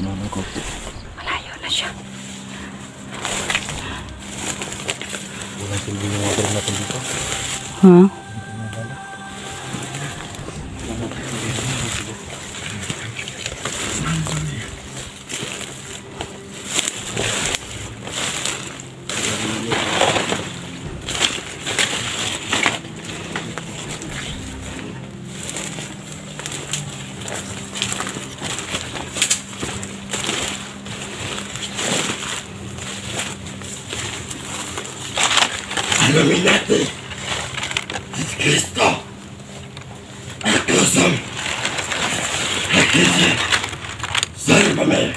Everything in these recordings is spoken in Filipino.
Malayo na siya. Wala silbi yung water natin dito. Ha? Alamin natin si Kristo at kusang nakisi salvame.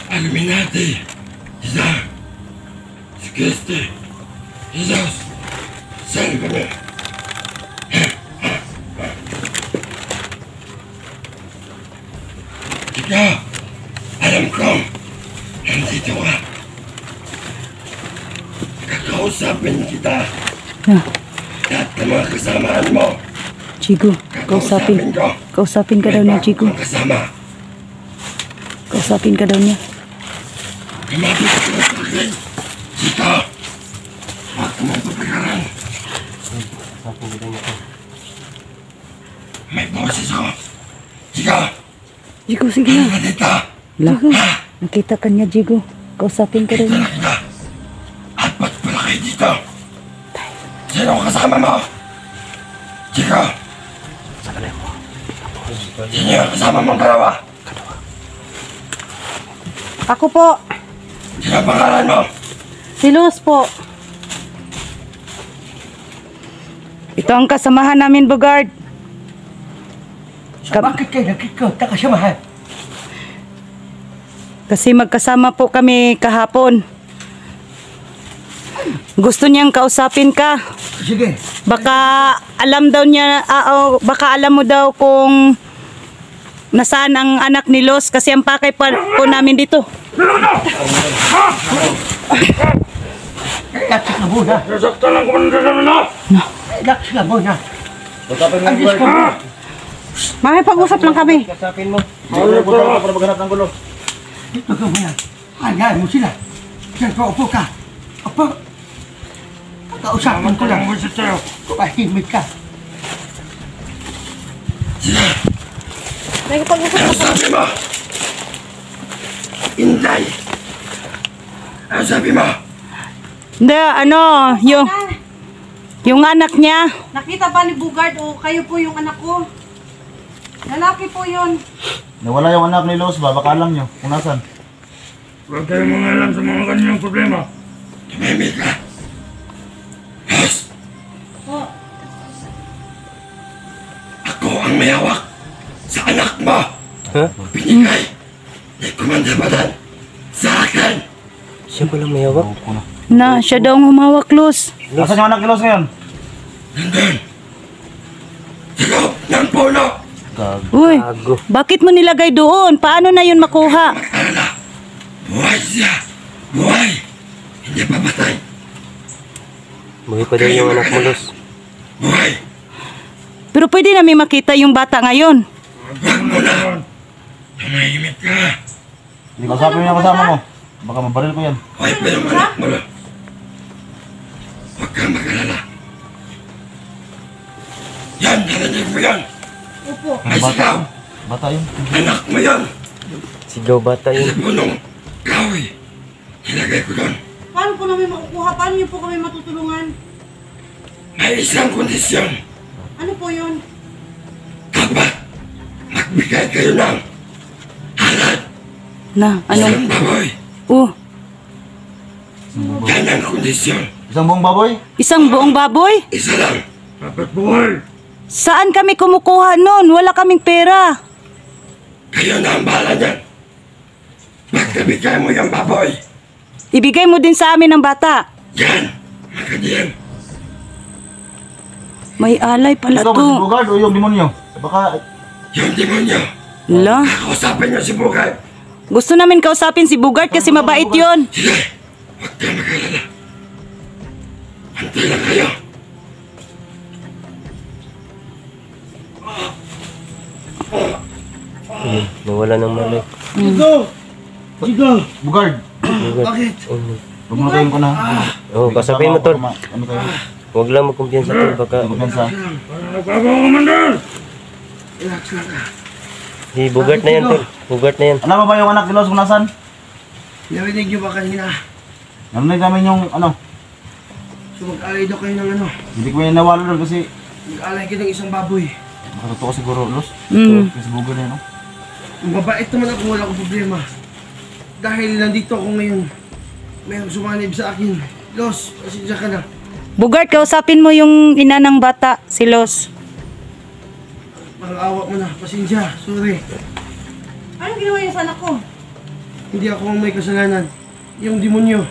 Alamin natin si Kristo Jesus salvame. Ikaw, alam ko nandito ka. Kakausapin kita at ng mga kasamaan mo. Chigo, kausapin. Kausapin ka daw niya, Chigo. Kasama. Kausapin ka daw niya. Kumapit ka sa akin. Sika. Huwag ka mong papagaran. May boses ako. Sika. Chigo, sige Ano na. ka dito? Chigo, nakita ka niya, Chigo. Kausapin ka daw niya. Kita. At ba't pala kayo dito? Sino ang kasama mo? Sika. Sino ang kasama mong dalawa? Ako po. Sino ang pangalan mo? Si Luz po. Ito ang kasamahan namin, Bogard. Bakit kayo nakikita kasamahan? Kasi magkasama po kami kahapon. Gusto niyang kausapin ka. Sige. Baka alam daw niya, baka alam mo daw kung nasaan ang anak ni Los kasi ang pakay po namin dito. Relax ka muna. Nasaktan lang kumanda na. Relax ka muna. Usapin mo, Alis ka Bogard. muna. Makipag-usap lang kami. Usapin mo. Siguro punta ka para maghanap ng gulo. Dito ka muna. Hayaan mo sila. Diyan ka, upo ka. Upo. Kausapin ko lang. Pahimik ka. Ano sabi mo? Inday. Ano sabi mo? Hindi, yung anak niya. Nakita ba ni Bogard o kayo po yung anak ko? Lalaki po yun. Nawala yung anak ni Los ba? Baka alam nyo kung nasan. Huwag kayong mga alam sa mga kanyang problema. Tumimik ka. Yes. Po. Ako ang may hawak sa anak mo. Binigay ni Commander Badan sa akin. Siya pala may hawak. Na, siya daw ang humawak, Los. Nasaan yung anak ni Los ngayon? Nandun. Sa loob ng puno. Uy, bakit mo nilagay doon? Paano na yun makuha? Mag-alala. Buhay siya. Buhay. Hindi pa patay. Buhay pa daw yung anak mo, Los. Buhay. Pero pwede namin makita yung bata ngayon. Huwag mo na. Tumahimik ka. Hindi ko usapin mo yung kasama mo. Baka mabaril ko yan. Hoy, pero anak mo lang. Huwag kang mag-alala. Yan, narinig mo yan. Opo. May sigaw. Bata yun. Anak mo yan. Sigaw bata Sa punong kahoy. Nilagay ko doon. Paano po namin makukuha? Paano niyo po kami matutulungan? May isang kondisyon. Ano po yun? Kapag magbigay kayo ng halad Na, isang baboy. Yan ang kondisyon. Isang buong baboy? Isang buong baboy? Isa lang. Dapat buhay. Saan kami kumukuha nun? Wala kaming pera. Kayo na ang bahala niyan. Pagkabigay mo yung baboy. Ibigay mo din sa amin ang bata. Yan. Maganda. May alay pala Ito ba si to. Bogard o yung demonyo? Baka Yung demonyo. La, Kausapin niyo si Bugay. gusto namin kausapin si Bogard kasi mabait yun. Sige. Huwag kayo mag-alala. Hantay lang kayo. nawala Wala nang mali. Bugard. Bakit? Pagmatayin ko na. Oo, kasabihin mo, tol. Ano kayo? Huwag lang magkumpiyansa, tol. Baka Kumpiyansa. Relax lang ka. si Bugart na yan, tol. Bugart na yan. Alam mo ba yung anak ni Los kung nasan? Narinig niyo ba kanina? Narinig namin yung ano. So mag-alay daw kayo ng ano. Hindi ko yung nawalo doon kasi Mag-alay kayo ng isang baboy. makatotoo siguro Los. Mm. Kasi bugard na yun, no? Mabait naman ako, wala akong problema. Dahil nandito ako ngayon, mayroong sumanib sa akin. Los, pasensya ka na. Bugart, kausapin mo yung ina ng bata, si Los. Awa mo na, pasensya, sorry. Anong ginawa niyo sa anak ko? Hindi ako ang may kasalanan. Yung demonyo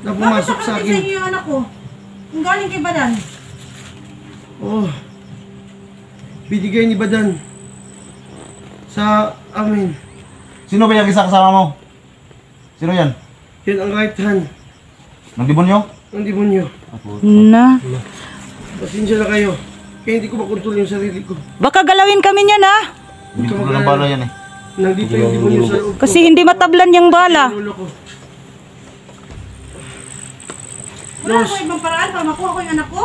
na pumasok Bakit sa sa akin. inyo yung anak ko? Kung galing kay Badan. Oh, binigay ni Badan sa amin. Sino ba yung isa kasama mo? Sino yan? Yan ang right hand Ng demonyo? ng demonyo. Na. Pasensya na kayo. Kaya hindi ko makontrol yung sarili ko. Baka galawin kami niyan, ha? Hindi ko ng bala yan eh. Nandito yung demonyo sa loob ko. Kasi hindi matablan yung bala. Lolo ko. Wala ko ibang paraan para makuha ko yung anak ko.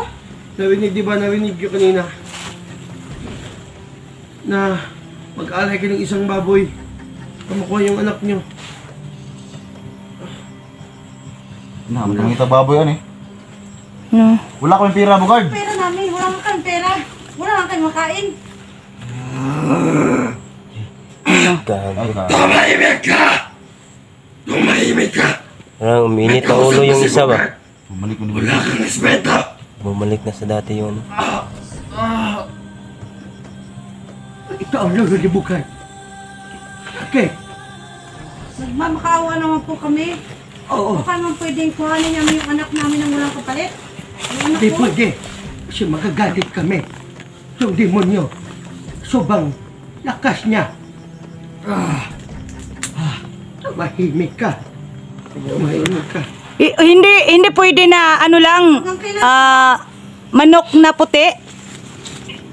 Narinig, di ba? Narinig ko kanina na mag-alay ka ng isang baboy. Kamukuha yung anak nyo. Nakakita baboy yan eh. No. Wala ko yung pira, Bugard. Pera namin, wala nga kayong pera. Wala nga kayong makain. Gago. Ay, ka. Tumahimik ka! Tumahimik ka! Parang uminit ang ulo yung isa ba? Bumalik yung Wala demonyo. kang respeto! Bumalik na sa dati yun. Ito ang lolo ni Bugard. Okay. Nagmamakaawa naman po kami. Oo. Baka naman pwedeng kuhanin namin yung anak namin ng walang kapalit. Yung anak Hindi ko. pwede. Kasi magagalit kami. Yung demonyo. Subang lakas niya. Tumahimik ka. Tumahimik ka. Hindi pwede na ano lang, manok na puti.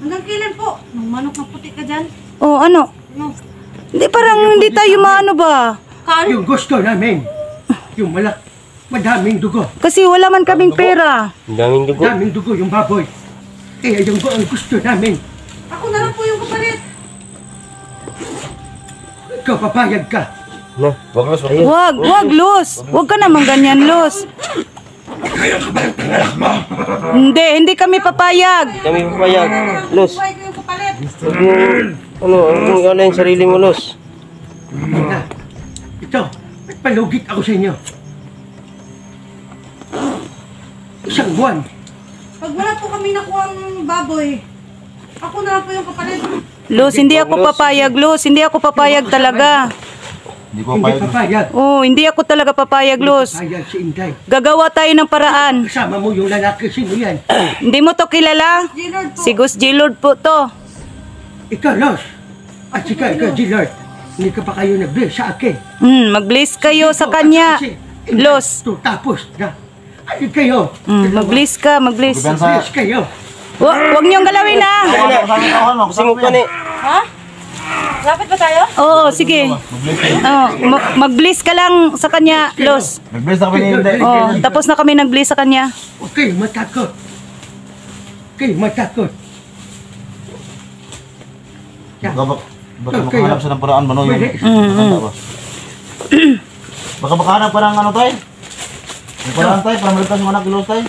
Hanggang kailan po? Nung manok na puti ka dyan. O ano? No. Hindi parang hindi tayo maano ba? Kano? Yung gusto namin. Yung madaming dugo. Kasi wala man kaming pera. Ang daming dugo. Daming dugo yung baboy. Kaya yung ang gusto namin. Ako na lang po yung kapalit. Ikaw papayag ka. Na. Wag Los, wag. Ayun. Wag, Los. Wag ka naman ganyan, Los. Kayo ang kapalit ng anak mo! Hindi kami papayag. Kami papayag. Los. Buhay ko yung kapalit. Huwag mong gala yung sarili mo, Los. Na. Ito, nagpalugit ako sa inyo. Isang buwan. Pag wala po kami nakuha ng baboy, ako na lang po yung kapalit. Los, hindi ako papayag, Los. Hindi ako papayag talaga. Hindi ko Hindi payag. papayag. Oh, hindi ako talaga papayag, Los. Papayag si Inday. Gagawa tayo ng paraan. Kasama mo yung lalaki, sino yan? Hindi mo to kilala? G-Lord po. Si Gus G-Lord po to. Ikaw, Los. At sika, ikaw, G-Lord. Hindi ka pa kayo nag-bless sa akin. Mag-bless kayo sa kanya. Los. Tapos na. Ano kayo? Mag-bless ka, mag-bless. Kumpiyansa. Bless kayo. Wag niyong galawin, ha? Kasama mo, Singok ka ni. Ha? Lapit ba tayo? Oo, sige. Oh, mag-bless ka lang sa kanya, Los. Nag-bless na kami ni Hindi. Oh, tapos na kami nag-bless sa kanya. Huwag kayo matakot. Kayo matakot. Baka makahanap siya ng paraan ba, no? Yung Pwede. matanda ba? Baka makahanap pa ng ano, tay? Yung paraan, tay, para maligtas yung anak ni Los, tay.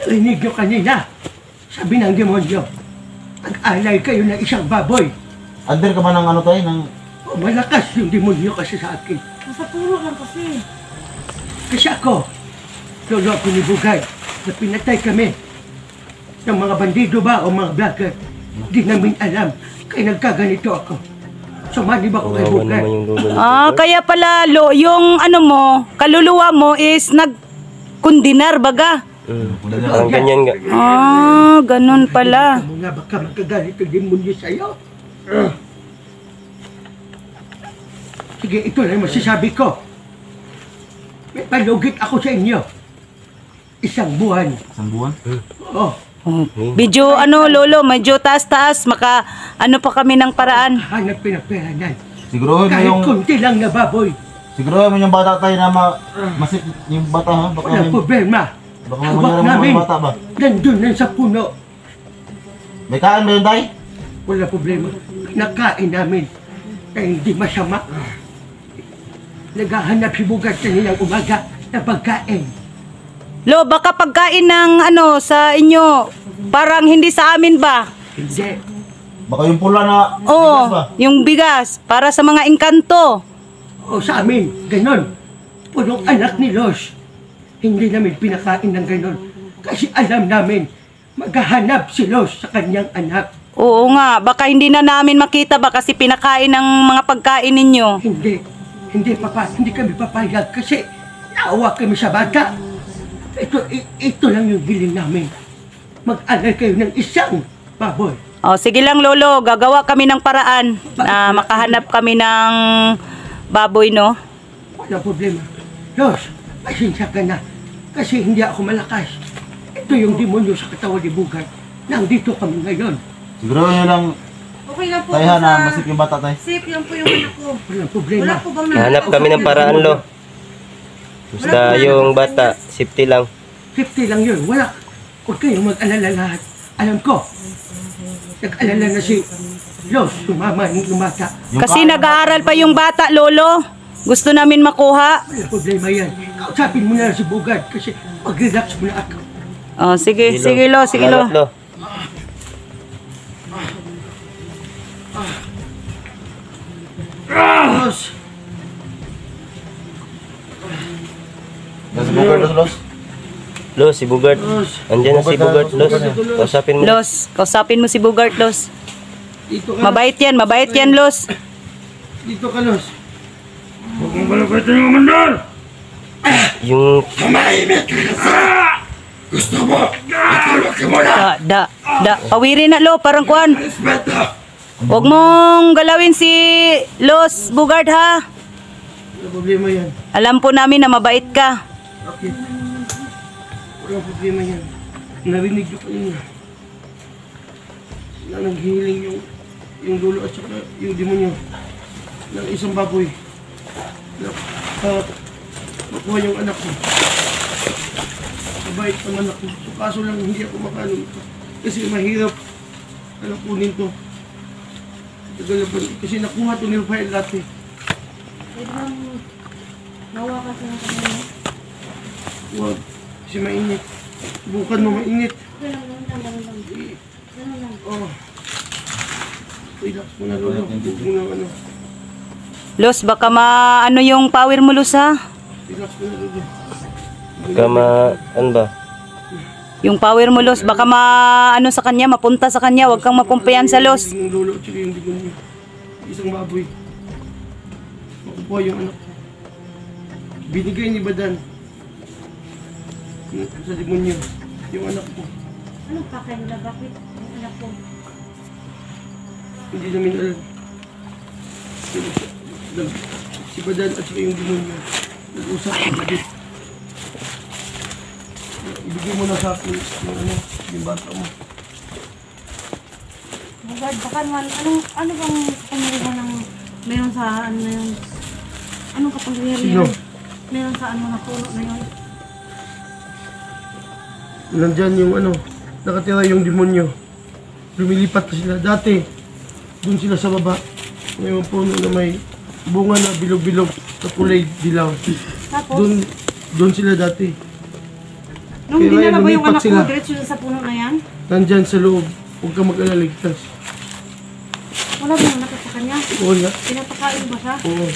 Rinig nyo kanina. Sabi ng demonyo. Nag-alay kayo ng isang baboy. Under ka ba ng ano, tay? Ng... O, malakas yung demonyo kasi sa akin. Nasa puno lang kasi. Kasi ako, lolo ako ni Bugay, na pinatay kami ng mga bandido ba o mga vlogger. Di namin alam, kaya nagkaganito ako. Sumanib ako kay Kawawa Bugay. naman yung dugo. Kaya pala, yung ano mo, kaluluwa mo is nagkundinar, baga. Parang ganyan nga. Ganun pala. Kamu nga baka magkagalit ang demonyo sa'yo. Sige, ito lang masasabi ko. May palugit ako sa inyo. Isang buwan. Isang buwan? Oo, Oh, medyo lolo, medyo taas-taas, maka ano pa kami ng paraan. Hanap pinaperanan. Siguruhin mo Kahit yung... kunti lang na baboy. Siguruhin mo yung bata tayo na masip yung bata ha. Baka Walang may... problema. Baka may Hawak mangyari mo namin. yung bata ba? Nandun lang sa puno. May kain ba yun tayo? Wala problema. Nakain namin. Kaya hindi masama. Naghahanap si Bugard kanilang umaga na pagkain. Lo, baka pagkain ng sa inyo, parang hindi sa amin ba? Hindi. Baka yung pula na... Oo, bigas ba? yung bigas, para sa mga engkanto. O sa amin, ganon. Punong anak ni Los. Hindi namin pinakain ng ganon. Kasi alam namin, maghahanap si Los sa kanyang anak. Oo nga, baka hindi na namin makita ba kasi pinakain ng mga pagkain ninyo. Hindi papa, hindi kami papayag kasi naawa kami sa bata. Ito lang yung hiling namin. Mag-alay kayo ng isang baboy. O, sige lang lolo, gagawa kami ng paraan na makahanap kami ng baboy, no? Walang problema. Los, pasensya ka na. Kasi hindi ako malakas. Ito yung demonyo sa katawan ni Bugard. Nandito kami ngayon. Siguruhin nyo lang Okay lang po tayo po ha na sa... masip yung bata tayo. Safe lang po yung anak ko. Walang problema. Wala po bang Hanap kami ng paraan, lo. Basta yung bata, safety lang. 50 lang yun. Wala. Huwag kayong mag-alala lahat. Alam ko. Nag-alala na si Los, sumama ng lumata. Yung Kasi kain- nag-aaral pa yung bata, lolo. Gusto namin makuha. Walang problema yan. Kausapin mo na si Bugard kasi mag-relax mo na ako. O, sige, sige lo, sige lo. Salamat, lo. Los, Nasa bukar na los. Lo, si Bugard. Los. Andyan na si Bugard, Los. Kausapin mo. Los, kausapin mo si Bugart, Los. Dito ka. Mabait yan, Los. Dito ka, Los. Yung Da. Pawirin na, lo, parang kuan. Huwag mong galawin si Los Bugard, ha? Walang problema yan. Alam po namin na mabait ka. Okay. Walang problema yan. Narinig ko kanina. Na naghihiling yung dulo at saka yung demonyo ng isang baboy. Na makuha yung anak ko. Mabait naman ako. So kaso lang hindi ako makano. Kasi mahirap kunin to. Tagalaban. Kasi nakuha to ni Rafael dati. Nawa kasi ng kanina. Huwag. Kasi mainit. Subukan mo mainit. Ganun lang. Oh. Relax mo na, Lolo. Huwag mo na ano. Los, baka maano yung power mo, Los, ha? Relax mo na, Lolo. ano ba? Yung power mo, Los, baka maano sa kanya, mapunta sa kanya. Huwag kang makumpiyansa, Los. Yung lolo at saka yung demonyo. Isang baboy. Makukuha yung anak ko. Binigay ni Badan sa demonyo yung anak ko. Anong pakay nila? Bakit yung anak ko? Hindi namin alam. Si Badan at saka yung demonyo nag-usap ng gabi. Ibigay mo na sa akin yung bata mo. Bugard, baka naman, ano bang kapangyarihan ng meron sa ano na yun? Anong kapangyarihan? Sino? Meron sa ano na puno na yun? Nandyan yung nakatira yung demonyo. Lumilipat na sila. Dati, dun sila sa baba. Ngayon puno na may bunga na bilog-bilog na kulay dilaw. Tapos, Dun sila dati. nung kaya dinala ba yung lumipat anak sila. ko, diretso na sa puno na yan? Nandyan sa loob. Huwag ka mag-alaligtas. Wala ba yung anak ko sa kanya? Wala. Pinapakain ba siya? Oo.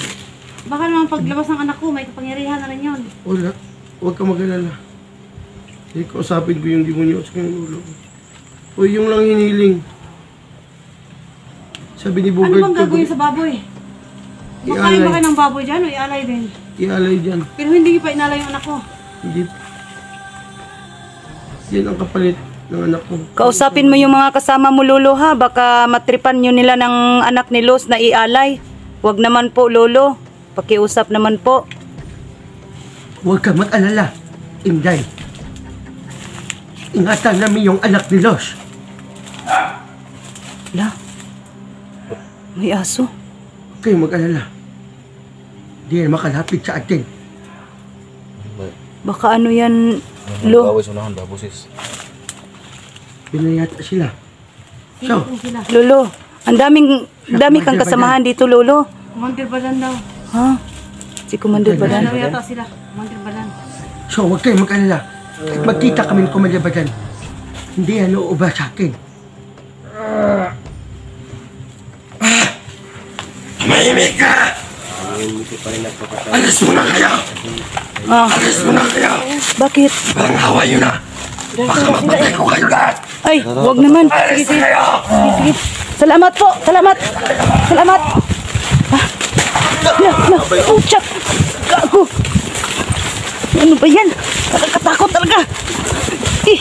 Baka naman paglabas ng anak ko, may kapangyarihan na rin yun. Wala. Huwag ka mag-alala. Hindi ko usapin ko yung demonyo at saka yung ulo. O yung lang hiniling. Sabi ni Ano Bugard bang gagawin sa baboy? Makain ba kayo ng baboy dyan o ialay din? Ialay dyan. Pero hindi pa inalay yung anak ko. Hindi. Yan ang kapalit ng anak ko. Kausapin mo yung mga kasama mo, Lolo, ha? Baka matripan nyo nila ng anak ni Los na ialay. Huwag naman po, Lolo. Pakiusap naman po. Huwag ka mag-alala. Inday. ingatan namin yung anak ni Los. La, may aso. Huwag kayong mag-alala. Hindi yan makalapit sa atin. Baka ano yan, Lo? Bawis unahan ba, busis? Pinayata sila. So, Sila. Lolo, ang dami kang kasamahan dito, Lolo. Commander Balan daw. Ha? Si Commander Balan. Ano yata sila? Commander Balan. so huwag kayong mag-alala. At magkita kami ng kumalabadan. Hindi yan uuba sa akin. Tumahimik ka! Alis mo na kayo! Ah, Alis mo na kayo! bakit? Parang hawa yun na! Baka mapatay ko kayo lahat! Ay, wag naman. Alis na kayo! Sige. Salamat po. Salamat. Salamat. Ah. Oh, Chuck. Gago. Ano ba yan? Nakakatakot talaga. Eh.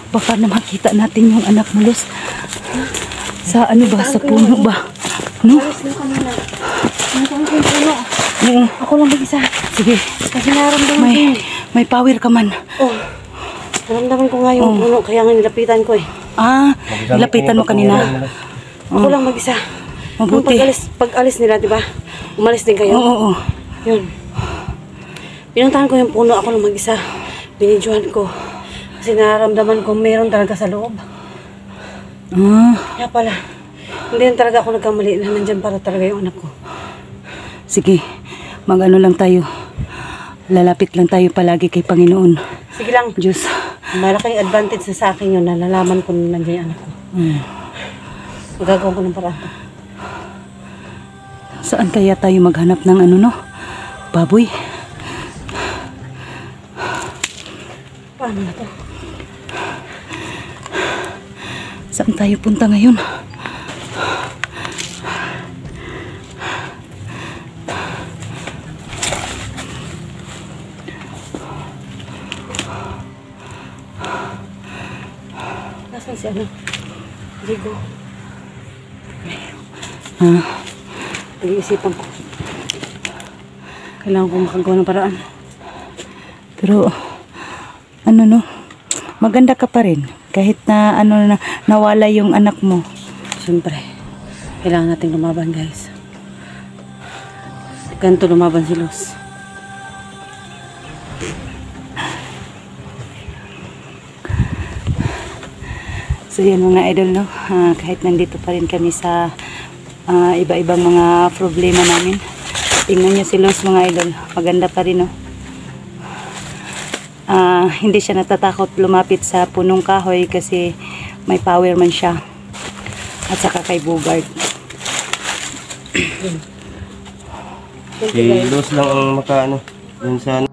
Baka na makita natin yung anak mo, Los. Sa ano ba? Sa puno ba? No? Nasaan ko yung puno? Oo. Ako lang mag-isa. Sige. Kasi naramdaman ko yun. May power ka man. Oh, naramdaman ko nga yung puno, kaya nga nilapitan ko eh. Ah, nilapitan mo kanina. Ako lang mag-isa. Mabuti. Nung pag-alis nila, di ba? Umalis din kayo. Oo. Yun. Pinuntahan ko yung puno, ako lang mag-isa. Binidyohan ko. Kasi nararamdaman ko mayroon talaga sa loob. Ah, Kaya pala, hindi na talaga ako nagkamali na nandyan para talaga yung anak ko. sige. Mag-ano lang tayo. Lalapit lang tayo palagi kay Panginoon. Sige lang, Diyos. malaking advantage na sa akin yun na nalaman ko na nandiyan yung anak ko. Magagawa ko ng paraan. Saan kaya tayo maghanap ng ano, no? Baboy. Paano na to? Saan tayo punta ngayon? Nasaan si ano? Diego. Ah, Nag-iisipan ko. Kailangan ko makagawa ng paraan. pero, ano, no? Maganda ka pa rin. Kahit na, ano, nawala yung anak mo. Siyempre, kailangan natin lumaban, guys. Ganito lumaban si Los. So yan mga idol, no? Kahit nandito pa rin kami sa iba-ibang mga problema namin. Tingnan nyo si Los mga idol. Maganda pa rin, no? Hindi siya natatakot lumapit sa punong kahoy kasi may power man siya. At saka kay Bogart. Si Los lang ang makaano. Dun sa